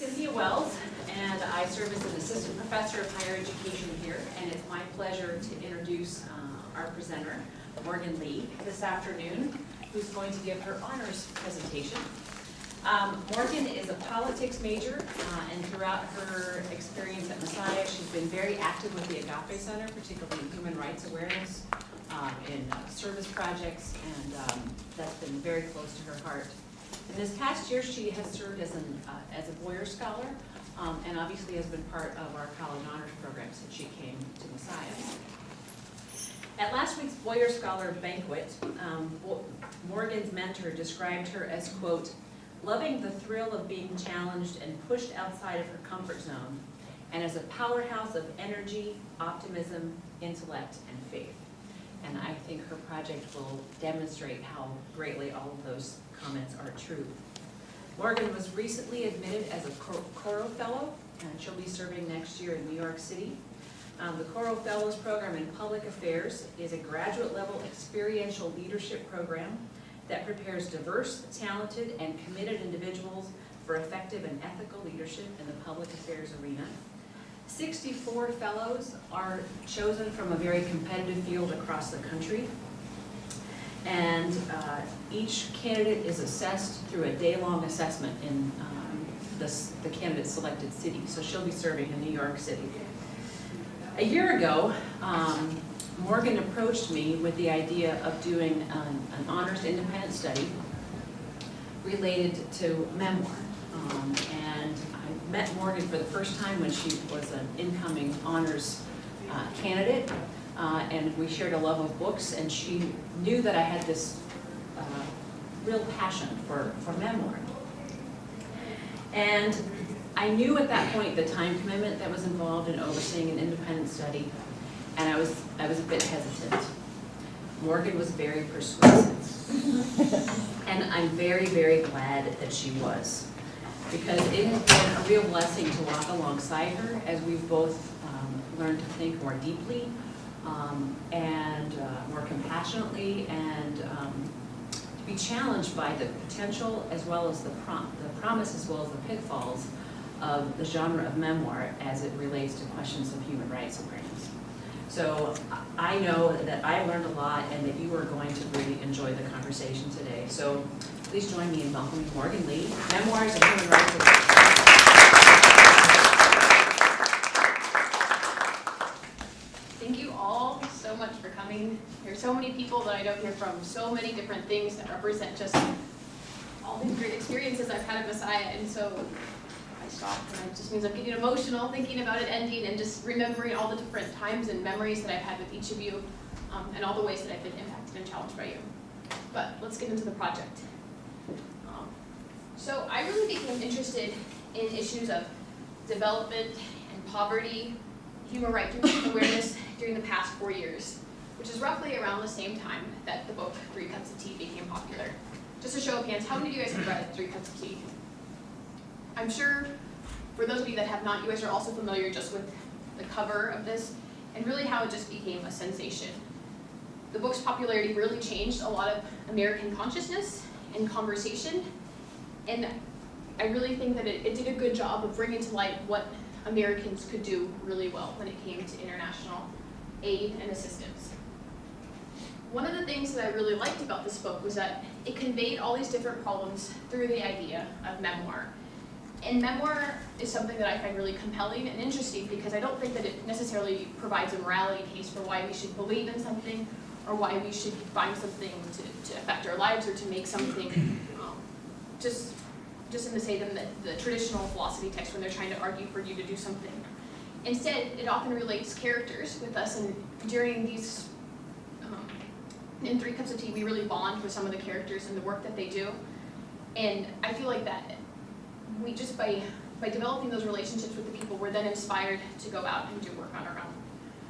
Cynthia Wells, and I serve as an assistant professor of higher education here, and it's my pleasure to introduce our presenter, Morgan Lee, this afternoon, who's going to give her honors presentation. Morgan is a politics major, and throughout her experience at Messiah, she's been very active with the Agape Center, particularly in human rights awareness, in service projects, and that's been very close to her heart. In this past year, she has served as a Boyer Scholar, and obviously has been part of our college honors program since she came to Messiah. At last week's Boyer Scholar banquet, Morgan's mentor described her as, quote, loving the thrill of being challenged and pushed outside of her comfort zone, and as a powerhouse of energy, optimism, intellect, and faith. And I think her project will demonstrate how greatly all of those comments are true. Morgan was recently admitted as a Coro Fellow, and she'll be serving next year in New York City. The Coro Fellows Program in Public Affairs is a graduate-level experiential leadership program that prepares diverse, talented, and committed individuals for effective and ethical leadership in the public affairs arena. 64 fellows are chosen from a very competitive field across the country. And each candidate is assessed through a day-long assessment in the candidate's selected city. So she'll be serving in New York City. A year ago, Morgan approached me with the idea of doing an honors independent study related to memoir. And I met Morgan for the first time when she was an incoming honors candidate. And we shared a love of books, and she knew that I had this real passion for memoir. And I knew at that point the time commitment that was involved in overseeing an independent study, and I was a bit hesitant. Morgan was very persuasive, and I'm very, very glad that she was, because it has been a real blessing to walk alongside her as we've both learned to think more deeply, and more compassionately, and to be challenged by the potential as well as the promise as well as the pitfalls of the genre of memoir as it relates to questions of human rights awareness. So I know that I learned a lot and that you are going to really enjoy the conversation today. So please join me in welcoming Morgan Lee, Memoirs of Human Rights Awareness. Thank you all so much for coming. There's so many people that I don't hear from, so many different things that represent just all the great experiences I've had at Messiah, and so I stopped, and it just means I'm getting emotional thinking about it ending and just remembering all the different times and memories that I've had with each of you, and all the ways that I've been impacted and challenged by you. But let's get into the project. So I really became interested in issues of development and poverty, human rights awareness during the past 4 years, which is roughly around the same time that the book 3 Cups of Tea became popular. Just a show of hands, how many of you guys have read 3 Cups of Tea? I'm sure for those of you that have not, you guys are also familiar just with the cover of this and really how it just became a sensation. The book's popularity really changed a lot of American consciousness and conversation, and I really think that it did a good job of bringing to light what Americans could do really well when it came to international aid and assistance. One of the things that I really liked about this book was that it conveyed all these different problems through the idea of memoir. And memoir is something that I find really compelling and interesting because I don't think that it necessarily provides a morality case for why we should believe in something or why we should find something to affect our lives or to make something just in the say the traditional philosophy text when they're trying to argue for you to do something. Instead, it often relates characters with us, and during these, in 3 Cups of Tea, we really bond with some of the characters and the work that they do. And I feel like that we just, by developing those relationships with the people, we're then inspired to go out and do work on our own.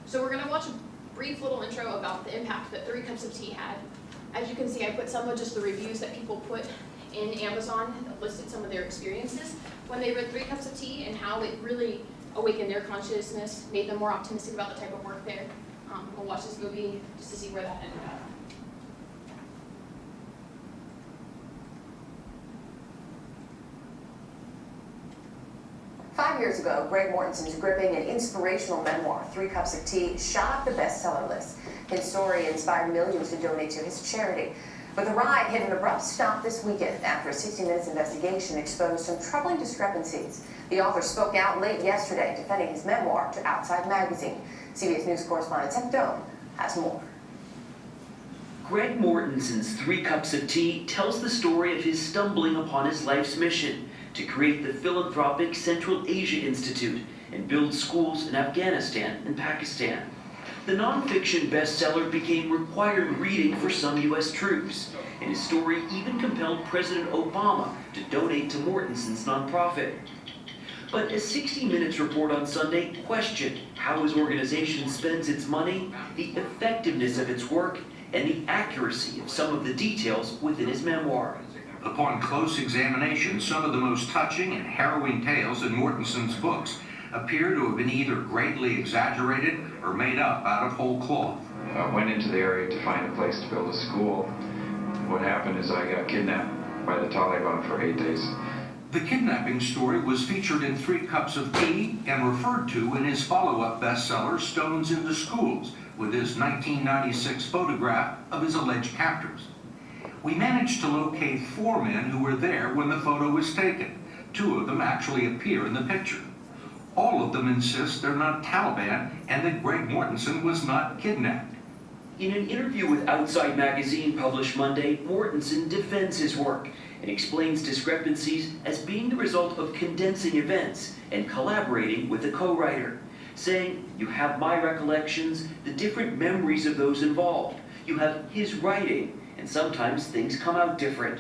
So we're gonna watch a brief little intro about the impact that 3 Cups of Tea had. As you can see, I put some of just the reviews that people put in Amazon that listed some of their experiences when they read 3 Cups of Tea and how it really awakened their consciousness, made them more optimistic about the type of work there. We'll watch this movie just to see where that ended up. years ago, Greg Mortenson's gripping and inspirational memoir, 3 Cups of Tea, shot up the bestseller list. His story inspired millions to donate to his charity. But the ride hit an abrupt stop this weekend after a 60 Minutes investigation exposed some troubling discrepancies. The author spoke out late yesterday, defending his memoir to Outside Magazine. CBS News correspondent Seth Doan has more. Greg Mortenson's 3 Cups of Tea tells the story of his stumbling upon his life's mission to create the philanthropic Central Asia Institute and build schools in Afghanistan and Pakistan. The nonfiction bestseller became required reading for some U.S. troops, and his story even compelled President Obama to donate to Mortenson's nonprofit. But a 60 Minutes report on Sunday questioned how his organization spends its money, the effectiveness of its work, and the accuracy of some of the details within his memoir. Upon close examination, some of the most touching and harrowing tales in Mortenson's books appear to have been either greatly exaggerated or made up out of whole cloth. I went into the area to find a place to build a school. What happened is I got kidnapped by the Taliban for 8 days. The kidnapping story was featured in 3 Cups of Tea and referred to in his follow-up bestseller, Stones into Schools, with his 1996 photograph of his alleged captors. We managed to locate 4 men who were there when the photo was taken. 2 of them actually appear in the picture. All of them insist they're not Taliban and that Greg Mortenson was not kidnapped. In an interview with Outside Magazine published Monday, Mortenson defends his work and explains discrepancies as being the result of condensing events and collaborating with a co-writer, saying, "You have my recollections, the different memories of those involved. You have his writing, and sometimes things come out different."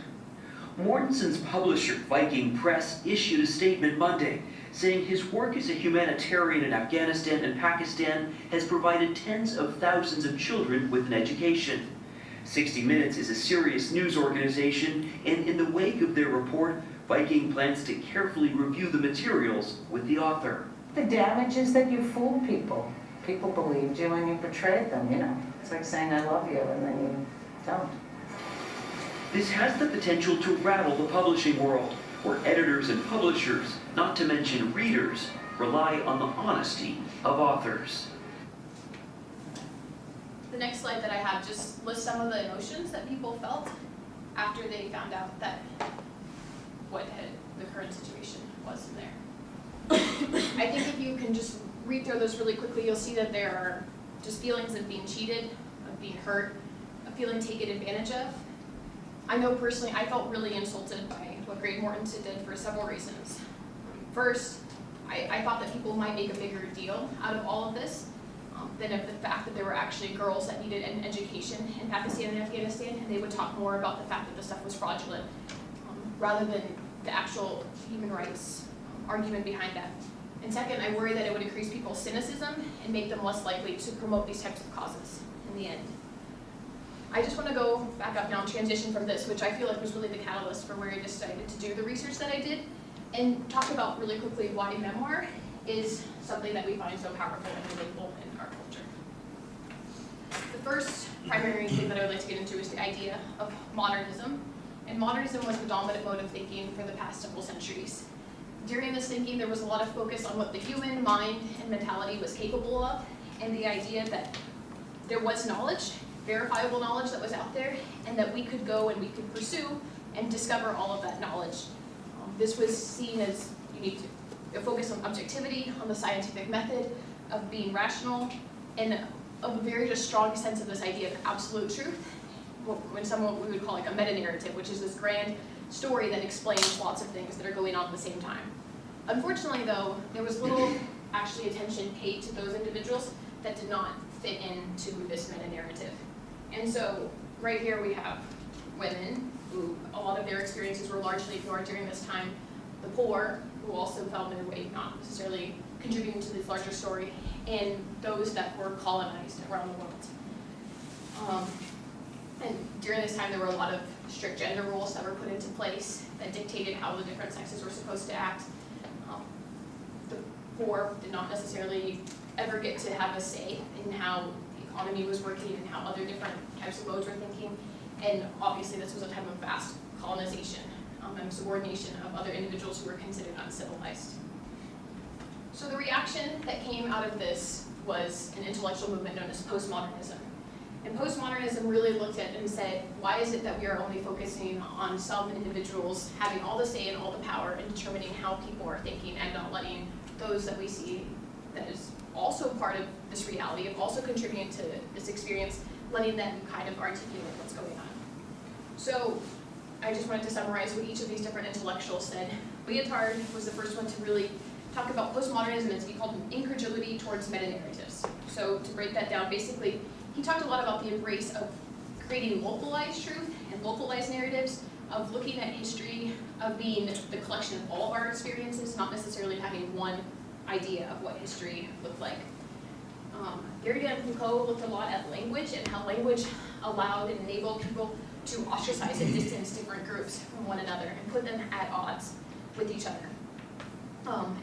Mortenson's publisher, Viking Press, issued a statement Monday saying his work as a humanitarian in Afghanistan and Pakistan has provided tens of thousands of children with an education. 60 Minutes is a serious news organization, and in the wake of their report, Viking plans to carefully review the materials with the author. The damage is that you fooled people. People believed you and you betrayed them, you know. It's like saying I love you and then you don't. This has the potential to rattle the publishing world, where editors and publishers, not to mention readers, rely on the honesty of authors. The next slide that I have just lists some of the emotions that people felt after they found out that the current situation was in there. I think if you can just read through those really quickly, you'll see that there are just feelings of being cheated, of being hurt, of feeling taken advantage of. I know personally I felt really insulted by what Greg Mortenson did for several reasons. First, I thought that people might make a bigger deal out of all of this than of the fact that there were actually girls that needed an education in Pakistan and Afghanistan, and they would talk more about the fact that the stuff was fraudulent rather than the actual human rights argument behind that. And second, I worry that it would increase people's cynicism and make them less likely to promote these types of causes in the end. I just want to go back up now and transition from this, which I feel like was really the catalyst for where I decided to do the research that I did, and talk about really quickly why memoir is something that we find so powerful and relatable in our culture. The first primary thing that I would like to get into is the idea of modernism. And modernism was the dominant mode of thinking for the past several centuries. During this thinking, there was a lot of focus on what the human mind and mentality was capable of, and the idea that there was knowledge, verifiable knowledge that was out there, and that we could go and we could pursue and discover all of that knowledge. This was seen as you need to focus on objectivity, on the scientific method, of being rational, and of a very just strong sense of this idea of absolute truth, when someone we would call like a meta-narrative, which is this grand story that explains lots of things that are going on at the same time. Unfortunately though, there was little actually attention paid to those individuals that did not fit into this meta-narrative. And so right here we have women who a lot of their experiences were largely ignored during this time, the poor who also found their way not necessarily contributing to this larger story, and those that were colonized around the world. And during this time there were a lot of strict gender rules that were put into place that dictated how the different sexes were supposed to act. The poor did not necessarily ever get to have a say in how the economy was working and how other different types of modes were thinking. And obviously this was a time of vast colonization and subordination of other individuals who were considered uncivilized. So the reaction that came out of this was an intellectual movement known as postmodernism. And postmodernism really looked at and said, why is it that we are only focusing on some individuals having all the say and all the power in determining how people are thinking and not letting those that we see that is also part of this reality, of also contributing to this experience, letting them kind of articulate what's going on. So I just wanted to summarize what each of these different intellectuals said. Lyotard was the first one to really talk about postmodernism, and he called it incredulity towards meta-narratives. So to break that down, basically, he talked a lot about the embrace of creating localized truth and localized narratives, of looking at history, of being the collection of all of our experiences, not necessarily having one idea of what history looked like. Derrida and Foucault looked a lot at language and how language allowed and enabled people to ostracize and distance different groups from one another and put them at odds with each other.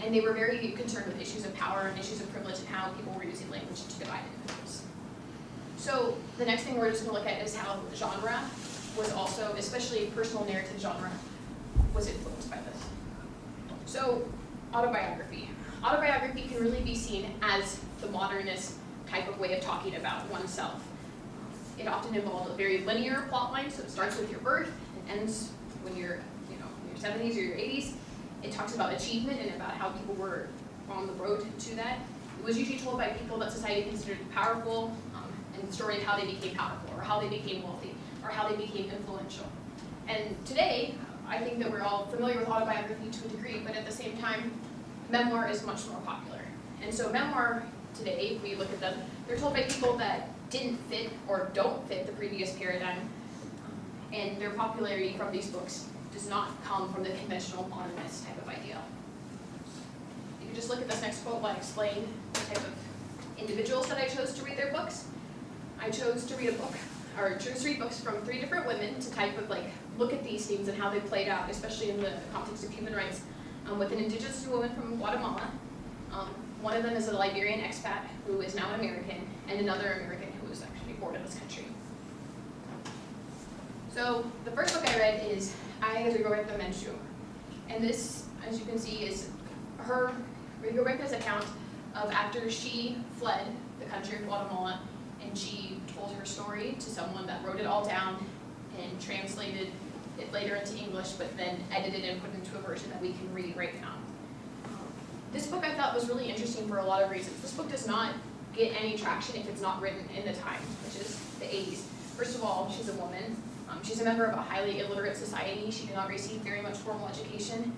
And they were very concerned with issues of power and issues of privilege and how people were using language to divide individuals. So the next thing we're just going to look at is how genre was also, especially personal narrative genre, was influenced by this. So autobiography. Autobiography can really be seen as the modernist type of way of talking about oneself. It often involved a very linear plot line, so it starts with your birth and ends when you're in your 70s or your 80s. It talks about achievement and about how people were on the road to that. It was usually told by people that society considered powerful, and the story of how they became powerful, or how they became wealthy, or how they became influential. And today, I think that we're all familiar with autobiography to a degree, but at the same time, memoir is much more popular. And so memoir today, if we look at them, they're told by people that didn't fit or don't fit the previous paradigm, and their popularity from these books does not come from the conventional modernist type of idea. If you just look at this next quote while I explain the type of individuals that I chose to read their books, I chose to read books from 3 different women to type of look at these themes and how they played out, especially in the context of human rights, with an indigenous woman from Guatemala. One of them is a Liberian expat who is now an American, and another American who was actually born in this country. So the first book I read is Rigoberta Menchú. And this, as you can see, is Rigoberta's account of after she fled the country of Guatemala, and she told her story to someone that wrote it all down and translated it later into English, but then edited and put into a version that we can read right now. This book I thought was really interesting for a lot of reasons. This book does not get any traction if it's not written in the time, which is the 80s. First of all, she's a woman. She's a member of a highly illiterate society. She did not receive very much formal education.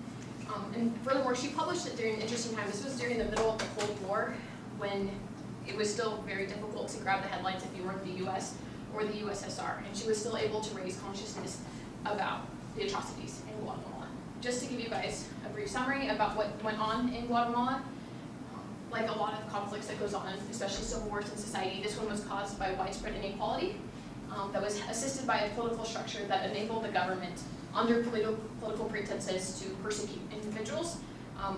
And furthermore, she published it during an interesting time. This was during the middle of the Cold War, when it was still very difficult to grab the headlines if you weren't the US or the USSR. And she was still able to raise consciousness about the atrocities in Guatemala. Just to give you guys a brief summary about what went on in Guatemala, like a lot of conflicts that goes on, especially civil wars in society, this one was caused by widespread inequality that was assisted by a political structure that enabled the government, under political pretenses, to persecute individuals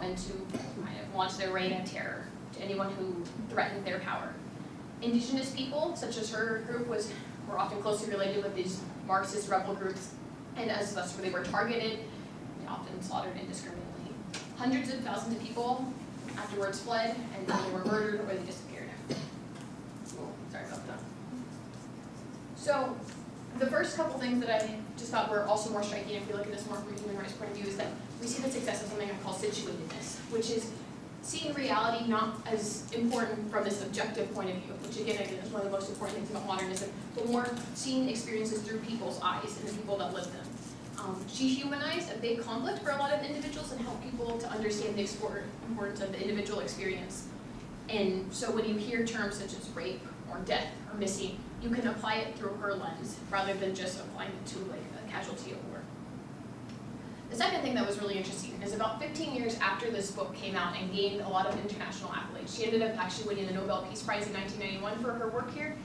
and to kind of launch their reign of terror to anyone who threatened their power. Indigenous people, such as her group, were often closely related with these Marxist rebel groups, and as thus they were targeted, often slaughtered indiscriminately. Hundreds of thousands of people afterwards fled, and then they were murdered or they disappeared. Oh, sorry about that. So the first couple things that I just thought were also more striking, if we look at this more from a human rights point of view, is that we see the success of something I call situatedness, which is seeing reality not as important from this objective point of view, which again is one of the most important things about modernism, but more seeing experiences through people's eyes and the people that live them. She humanized a big conflict for a lot of individuals and helped people to understand the importance of the individual experience. And so when you hear terms such as rape or death or missing, you can apply it through her lens rather than just applying it to a casualty of war. The second thing that was really interesting is about 15 years after this book came out and gained a lot of international accolades, she ended up actually winning the Nobel Peace Prize in 1991 for her work here,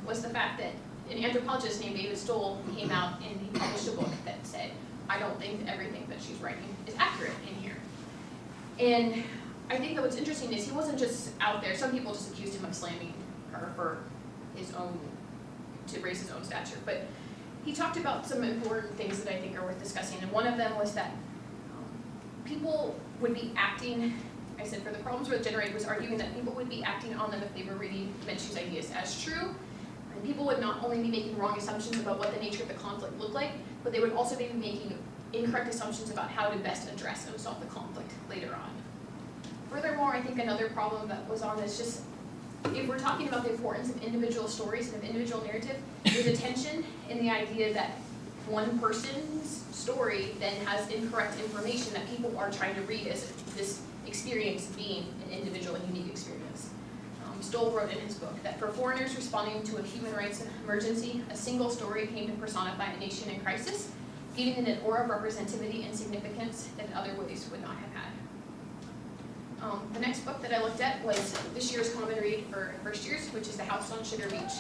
was the fact that an anthropologist named David Stoll came out and he published a book that said, I don't think that everything that she's writing is accurate in here. And I think that what's interesting is he wasn't just out there, some people just accused him of slamming her for to raise his own stature, but he talked about some important things that I think are worth discussing, and one of them was that people would be acting I said, for the problems were generated was arguing that people would be acting on them if they were reading Menchu's ideas as true. And people would not only be making wrong assumptions about what the nature of the conflict looked like, but they would also be making incorrect assumptions about how to best address and solve the conflict later on. Furthermore, I think another problem that was on is just, if we're talking about the importance of individual stories and of individual narrative, there's a tension in the idea that one person's story then has incorrect information that people are trying to read as this experience being an individual and unique experience. Stoll wrote in his book that for foreigners responding to a human rights emergency, a single story came to personify a nation in crisis, giving it an aura of representativity and significance that in other ways would not have had. The next book that I looked at was this year's common read for first years, which is The House on Sugar Beach.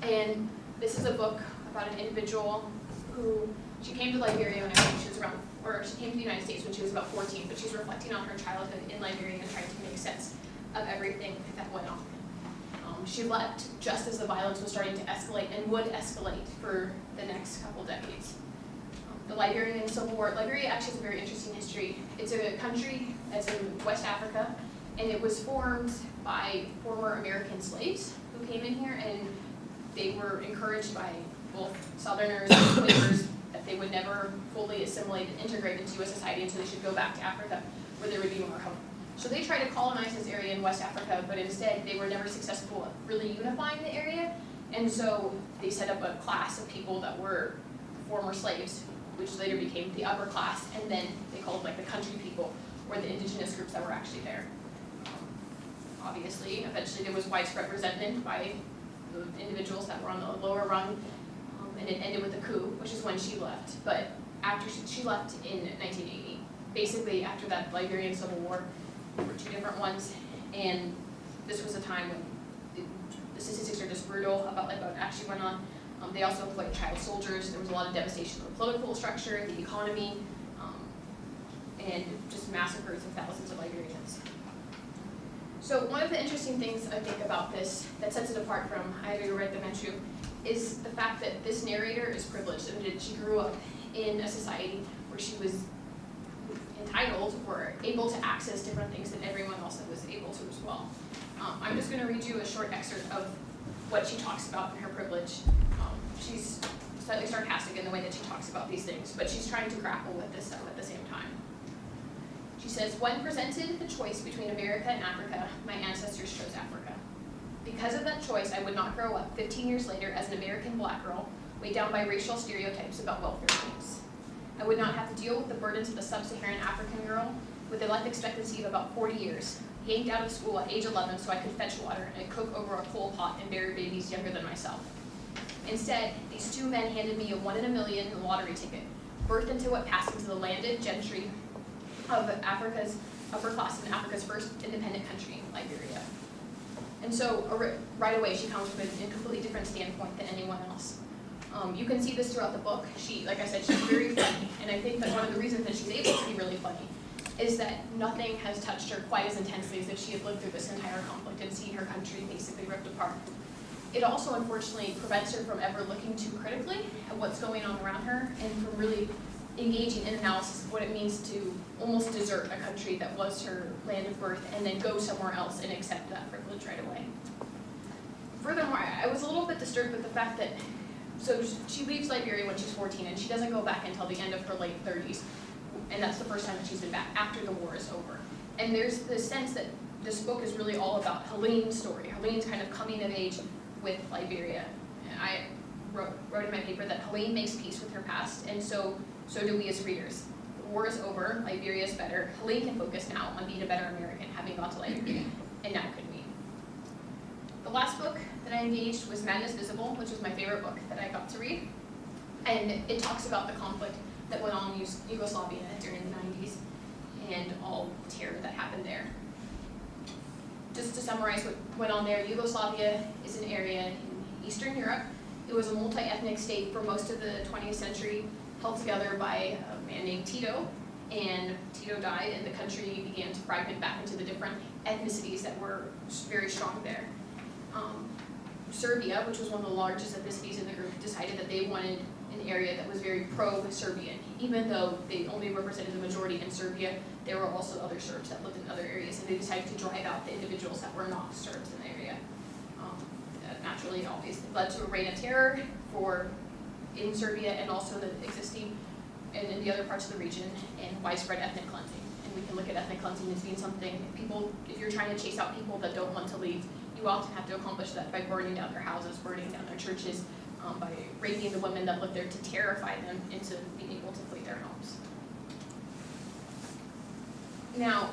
And this is a book about an individual who, she came to Liberia when I think she was around, or she came to the United States when she was about 14, but she's reflecting on her childhood in Liberia and trying to make sense of everything that went on. She left just as the violence was starting to escalate and would escalate for the next couple decades. The Liberian Civil War, Liberia actually has a very interesting history. It's a country that's in West Africa, and it was formed by former American slaves who came in here, and they were encouraged by both Southerners and Quakers that they would never fully assimilate and integrate into U.S. society, and so they should go back to Africa where there would be more hope. So they tried to colonize this area in West Africa, but instead they were never successful at really unifying the area, and so they set up a class of people that were former slaves, which later became the upper class, and then they called like the country people, or the indigenous groups that were actually there. Obviously, eventually there was widespread resentment by the individuals that were on the lower rung, and it ended with a coup, which is when she left. But after she left in 1980, basically after that Liberian Civil War, there were two different ones, and this was a time when the statistics are just brutal about like what actually went on. They also employed child soldiers. There was a lot of devastation of the political structure, the economy, and just massacres of thousands of Liberians. So one of the interesting things I think about this that sets it apart from Ida Ureta Menchu is the fact that this narrator is privileged, and that she grew up in a society where she was entitled or able to access different things than everyone else that was able to as well. I'm just going to read you a short excerpt of what she talks about in her privilege. She's slightly sarcastic in the way that she talks about these things, but she's trying to grapple with this stuff at the same time. She says, when presented the choice between America and Africa, my ancestors chose Africa. Because of that choice, I would not grow up 15 years later as an American black girl, weighed down by racial stereotypes about welfare needs. I would not have to deal with the burdens of a sub-Saharan African girl with a life expectancy of about 40 years, yanked out of school at age 11 so I could fetch water and cook over a coal pot and bury babies younger than myself. Instead, these two men handed me a 1 in a million lottery ticket, birthed into what passed into the landed gentry of Africa's upper class in Africa's first independent country, Liberia. And so right away she comes from a completely different standpoint than anyone else. You can see this throughout the book. She, like I said, she's very funny, and I think that one of the reasons that she's able to be really funny is that nothing has touched her quite as intensely as if she had lived through this entire conflict and seen her country basically ripped apart. It also, unfortunately, prevents her from ever looking too critically at what's going on around her and from really engaging in analysis of what it means to almost desert a country that was her land of birth and then go somewhere else and accept that privilege right away. Furthermore, I was a little bit disturbed with the fact that, so she leaves Liberia when she's 14 and she doesn't go back until the end of her late 30s. And that's the first time that she's been back after the war is over. And there's this sense that this book is really all about Helene's story, Helene's kind of coming of age with Liberia. And I wrote in my paper that Helene makes peace with her past, and so do we as readers. The war is over, Liberia is better, Helene can focus now on being a better American, having gone to Liberia, and now can we. The last book that I engaged was Madness Visible, which was my favorite book that I got to read. And it talks about the conflict that went on in Yugoslavia during the 90s and all the terror that happened there. Just to summarize what went on there, Yugoslavia is an area in Eastern Europe. It was a multi-ethnic state for most of the 20th century, held together by a man named Tito, and Tito died and the country began to fragment back into the different ethnicities that were very strong there. Serbia, which was one of the largest ethnicities in the group, decided that they wanted an area that was very pro-Serbian. Even though they only represented the majority in Serbia, there were also other Serbs that lived in other areas, and they decided to drive out the individuals that were not Serbs in the area. Naturally, obviously, led to a reign of terror in Serbia and also the existing and in the other parts of the region, and widespread ethnic cleansing. And we can look at ethnic cleansing as being something if you're trying to chase out people that don't want to leave, you often have to accomplish that by burning down their houses, burning down their churches, by raping the women that live there to terrify them into being able to flee their homes. Now,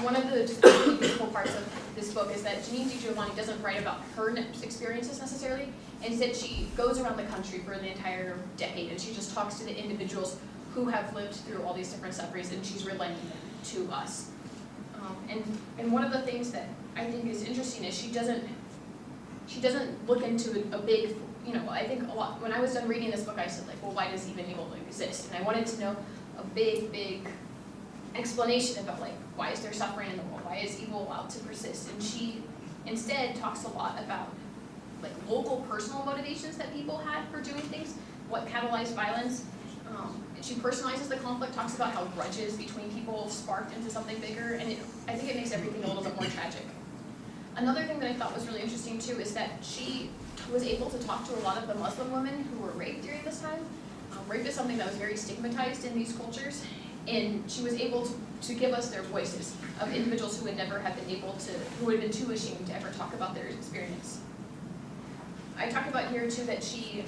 one of the just really beautiful parts of this book is that Janine DiGiovanni doesn't write about her experiences necessarily. Instead, she goes around the country for the entire decade, and she just talks to the individuals who have lived through all these different sufferings, and she's relaying them to us. And one of the things that I think is interesting is she doesn't look into a big, I think a lot, when I was done reading this book, I said like, well, why does even evil exist? And I wanted to know a big explanation about like, why is there suffering in the world? Why is evil allowed to persist? And she instead talks a lot about like local personal motivations that people had for doing things, what catalyzed violence. She personalizes the conflict, talks about how grudges between people sparked into something bigger, and I think it makes everything a little bit more tragic. Another thing that I thought was really interesting too is that she was able to talk to a lot of the Muslim women who were raped during this time. Rape is something that was very stigmatized in these cultures, and she was able to give us their voices of individuals who would never have been able to, who would have been too ashamed to ever talk about their experience. I talk about here too that she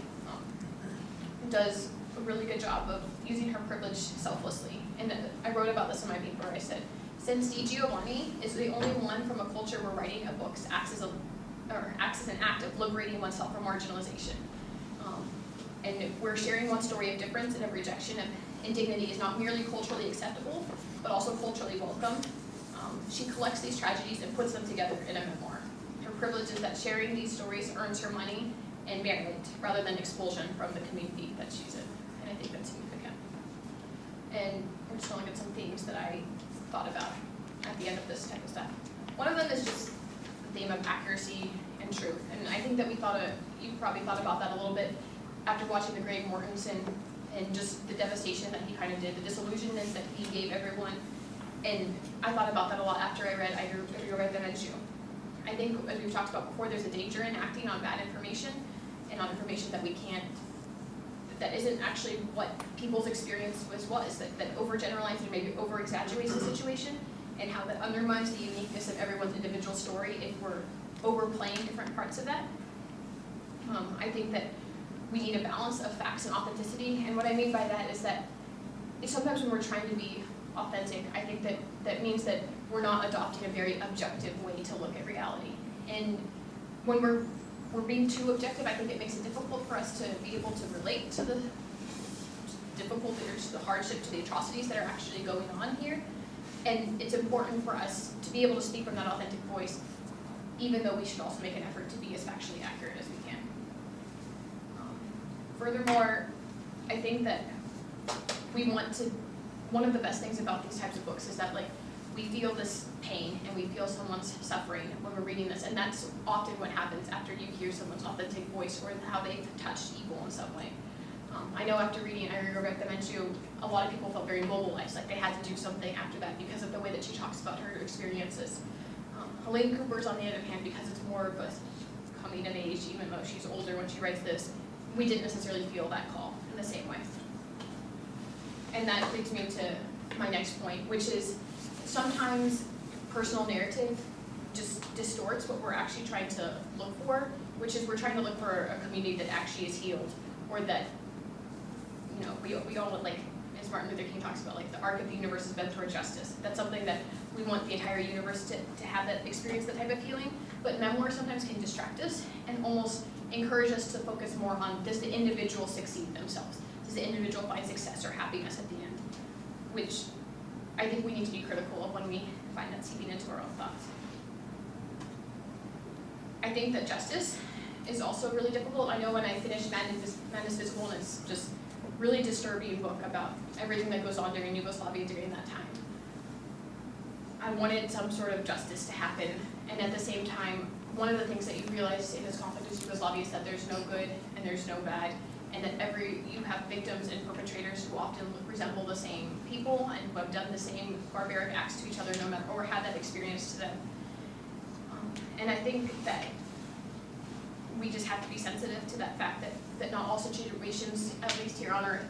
does a really good job of using her privilege selflessly. And I wrote about this in my paper. I said, since DiGiovanni is the only one from a culture where writing a book acts as an act of liberating oneself from marginalization. And we're sharing one story of difference and of rejection of indignity is not merely culturally acceptable, but also culturally welcome. She collects these tragedies and puts them together in a memoir. Her privilege is that sharing these stories earns her money and merit rather than expulsion from the community that she's in. And I think that's significant. And we're just going to look at some themes that I thought about at the end of this type of stuff. One of them is just the theme of accuracy and truth. And I think that you probably thought about that a little bit after watching the Greg Mortensen and just the devastation that he kind of did, the disillusionment that he gave everyone. And I thought about that a lot after I read the Menchu. I think, as we've talked about before, there's a danger in acting on bad information and on information that that isn't actually what people's experience was, that overgeneralizes or maybe over-exaggerates the situation, and how that undermines the uniqueness of everyone's individual story if we're overplaying different parts of that. I think that we need a balance of facts and authenticity, and what I mean by that is that sometimes when we're trying to be authentic, I think that means that we're not adopting a very objective way to look at reality. And when we're being too objective, I think it makes it difficult for us to be able to relate to the difficulty or to the hardship, to the atrocities that are actually going on here. And it's important for us to be able to speak from that authentic voice, even though we should also make an effort to be as factually accurate as we can. Furthermore, I think that one of the best things about these types of books is that we feel this pain and we feel someone's suffering when we're reading this, and that's often what happens after you hear someone's authentic voice or how they've touched evil in some way. I know after reading I Regret the Menchu, a lot of people felt very mobilized, like they had to do something after that because of the way that she talks about her experiences. Helene Cooper's, on the other hand, because it's more of a coming of age, even though she's older when she writes this, we didn't necessarily feel that call in the same way. And that leads me to my next point, which is sometimes personal narrative just distorts what we're actually trying to look for, which is we're trying to look for a community that actually is healed, or that, we all want, as Martin Luther King talks about, the arc of the universe is bent toward justice. That's something that we want the entire universe to have that experience, that type of feeling, but memoir sometimes can distract us and almost encourage us to focus more on, does the individual succeed themselves? Does the individual find success or happiness at the end? Which I think we need to be critical of when we find that seeping into our own thoughts. I think that justice is also really difficult. I know when I finished Madness Visible, and it's just a really disturbing book about everything that goes on during Yugoslavia during that time. I wanted some sort of justice to happen, and at the same time, one of the things that you realize in this conflict with Yugoslavia is that there's no good and there's no bad, and that you have victims and perpetrators who often resemble the same people and who have done the same barbaric acts to each other, no matter, or had that experience to them. And I think that we just have to be sensitive to that fact that not all situations, at least here on earth,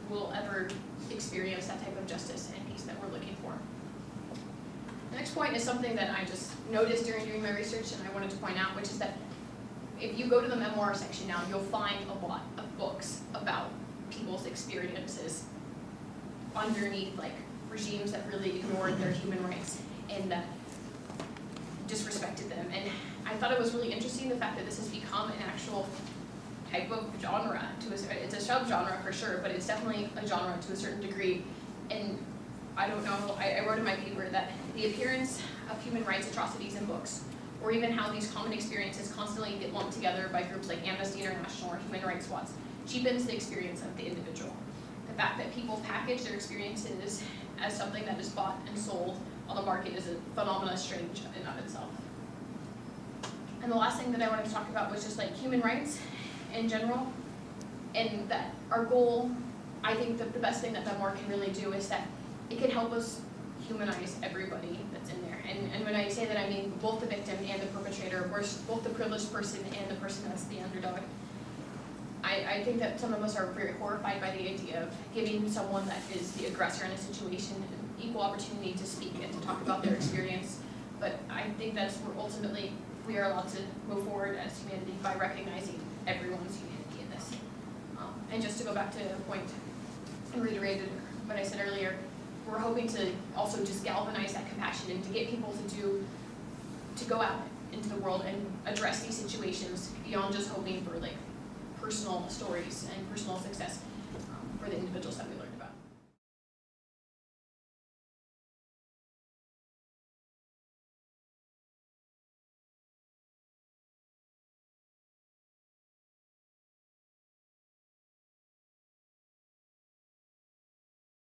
will ever experience that type of justice and peace that we're looking for. The next point is something that I just noticed during doing my research and I wanted to point out, which is that if you go to the memoir section now, you'll find a lot of books about people's experiences underneath like regimes that really ignored their human rights and that disrespected them. And I thought it was really interesting the fact that this has become an actual type of genre. It's a subgenre for sure, but it's definitely a genre to a certain degree. And I don't know, I wrote in my paper that the appearance of human rights atrocities in books, or even how these common experiences constantly get lumped together by groups like Amnesty International or Human Rights Watch, cheapens the experience of the individual. The fact that people package their experiences as something that is bought and sold on the market is a phenomenon strange in of itself. And the last thing that I wanted to talk about was just like human rights in general, and that our goal, I think that the best thing that memoir can really do is that it can help us humanize everybody that's in there. And when I say that, I mean both the victim and the perpetrator, both the privileged person and the person that's the underdog. I think that some of us are very horrified by the idea of giving someone that is the aggressor in a situation an equal opportunity to speak and to talk about their experience. But I think that's where ultimately we are allowed to move forward as humanity by recognizing everyone's humanity in this. And just to go back to the point and reiterate what I said earlier, we're hoping to also just galvanize that compassion and to get people to go out into the world and address these situations beyond just hoping for like personal stories and personal success.